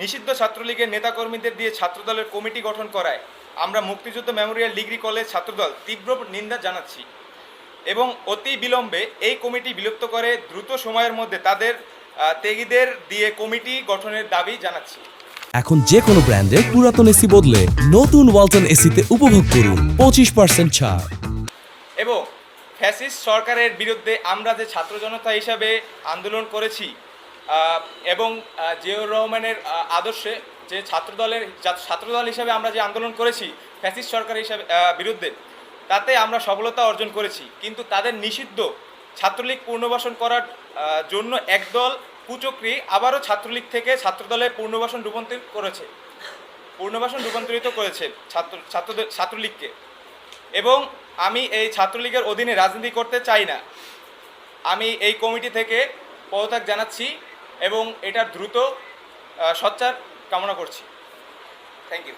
নিষিদ্ধ ছাত্রলীগের নেতাকর্মীদের দিয়ে ছাত্রদলের কমিটি গঠন করায় আমরা মুক্তিযুদ্ধ মেমোরিয়াল ডিগ্রি কলেজ ছাত্রদল তীব্র নিন্দা জানাচ্ছি এবং অতি বিলম্বে এই কমিটি বিলুপ্ত করে দ্রুত সময়ের মধ্যে তাদের ত্যাগীদের দিয়ে কমিটি গঠনের দাবি জানাচ্ছি। এখন যে কোনো ব্র্যান্ডের পুরাতন এসি বদলে নতুন ওয়ালটন এসিতে উপভোগ করুন 25% ছাড়। এবং ফ্যাসিস্ট সরকারের বিরুদ্ধে আমরা যে ছাত্র জনতা হিসাবে আন্দোলন করেছি এবং জিয়াউর রহমানের আদর্শে যে ছাত্রদল হিসাবে আমরা যে আন্দোলন করেছি ফ্যাসিস্ট সরকার হিসাবে বিরুদ্ধে, তাতে আমরা সফলতা অর্জন করেছি। কিন্তু তাদের নিষিদ্ধ ছাত্রলীগ পুনর্বাসন করার জন্য একদল কুচক্রী আবারও ছাত্রলীগ থেকে ছাত্রদলে পুনর্বাসন রূপান্তরিত করেছে ছাত্রলীগকে। এবং আমি এই ছাত্রলীগের অধীনে রাজনীতি করতে চাই না। আমি এই কমিটি থেকে পদত্যাগ জানাচ্ছি এবং এটার দ্রুত সোচ্চার কামনা করছি। Thank you.